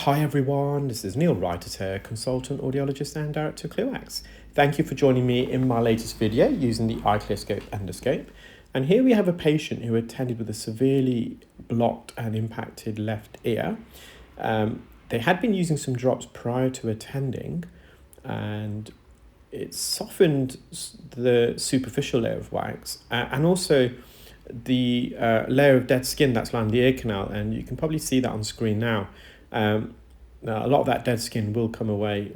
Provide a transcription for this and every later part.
Hi everyone, this is Neel, Raithatha, consultant, audiologist and director of earwax. Thank you for joining me in my latest video using the iClearScope endoscope. And here we have a patient who attended with a severely blocked and impacted left ear. They had been using some drops prior to attending, and it softened the superficial layer of wax and also the layer of dead skin that's lined the ear canal, and you can probably see that on screen now. Now a lot of that dead skin will come away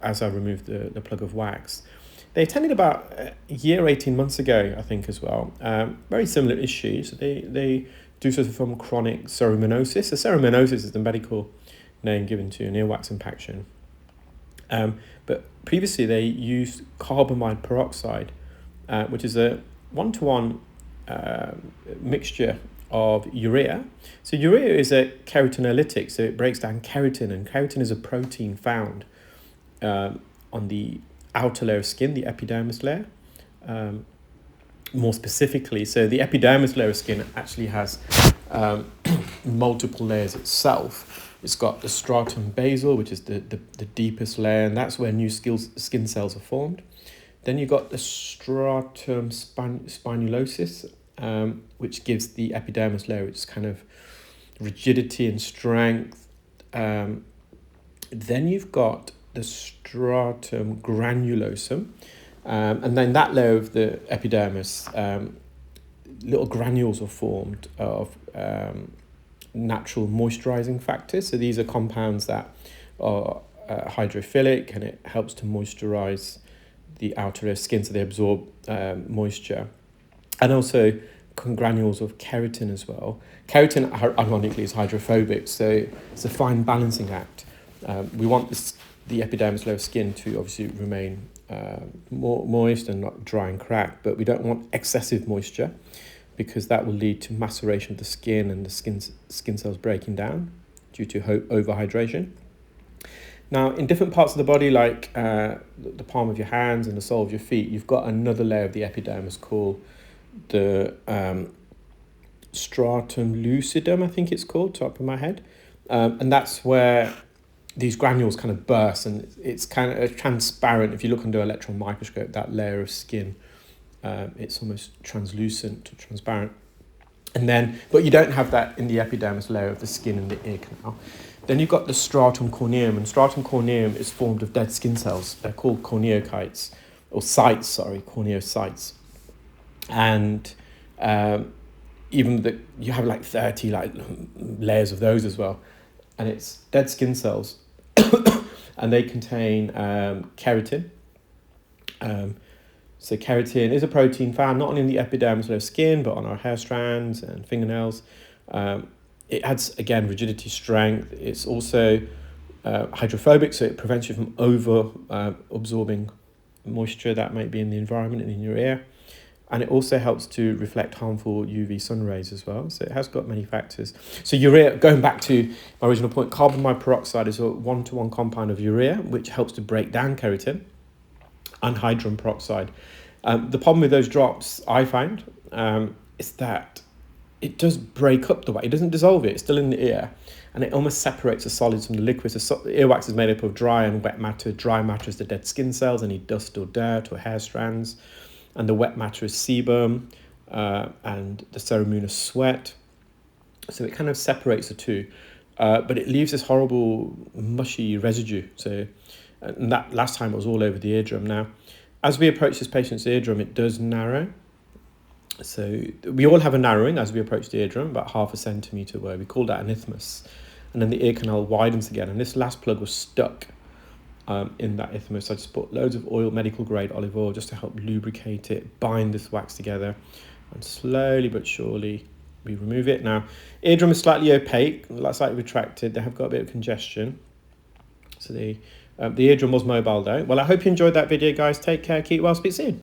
as I remove the plug of wax. They attended about a year, 18 months ago, I think, as well. Very similar issues. They do suffer from chronic cerominosis. So cerominosis is the medical name given to an earwax impaction. But previously they used carbamide peroxide, which is a one-to-one mixture of urea. So urea is a keratinolytic, so it breaks down keratin, and keratin is a protein found on the outer layer of skin, the epidermis layer, more specifically. So the epidermis layer of skin actually has multiple layers itself. It's got the stratum basal, which is the deepest layer, and that's where new skin cells are formed. Then you've got the stratum spinulosus, which gives the epidermis layer its kind of rigidity and strength. Then you've got the stratum granulosum, and then that layer of the epidermis, little granules are formed of natural moisturizing factors. So these are compounds that are hydrophilic, and it helps to moisturize the outer layer of skin, so they absorb moisture. And also granules of keratin as well. Keratin, ironically, is hydrophobic, so it's a fine balancing act. We want the epidermis layer of skin to obviously remain more moist and not dry and cracked, but we don't want excessive moisture, because that will lead to maceration of the skin and the skin cells breaking down due to overhydration. Now, in different parts of the body, like the palm of your hands and the sole of your feet, you've got another layer of the epidermis called the stratum lucidum, I think it's called, top of my head. And that's where these granules kind of burst, and it's kind of transparent. If you look under an electron microscope, that layer of skin, it's almost translucent or transparent. And then, but you don't have that in the epidermis layer of the skin in the ear canal. Then you've got the stratum corneum, and stratum corneum is formed of dead skin cells. They're called corneocytes, or corneocytes. And even you have like 30 layers of those as well. And it's dead skin cells, and they contain keratin. So keratin is a protein found not only in the epidermis layer of skin, but on our hair strands and fingernails. It adds, again, rigidity, strength. It's also hydrophobic, so it prevents you from absorbing moisture that might be in the environment and in your ear. And it also helps to reflect harmful UV sun rays as well. So it has got many factors. So urea, going back to my original point, carbamide peroxide is a one-to-one compound of urea, which helps to break down keratin, and hydrogen peroxide. The problem with those drops, I find, is that it does break up the wax. It doesn't dissolve it. It's still in the ear, and it almost separates the solids from the liquids. So earwax is made up of dry and wet matter. Dry matter is the dead skin cells, any dust or dirt or hair strands, and the wet matter is sebum and the ceruminous sweat. So it kind of separates the two, but it leaves this horrible mushy residue. So, and that last time it was all over the eardrum. Now, as we approach this patient's eardrum, it does narrow. So we all have a narrowing as we approach the eardrum, about 0.5 centimetre away. We call that an isthmus. And then the ear canal widens again. And this last plug was stuck in that isthmus. I just put loads of oil, medical grade olive oil, just to help lubricate it, bind this wax together. And slowly but surely we remove it. Now, eardrum is slightly opaque, slightly retracted. They have got a bit of congestion. So the eardrum was mobile though. Well, I hope you enjoyed that video, guys. Take care, keep well, speak soon.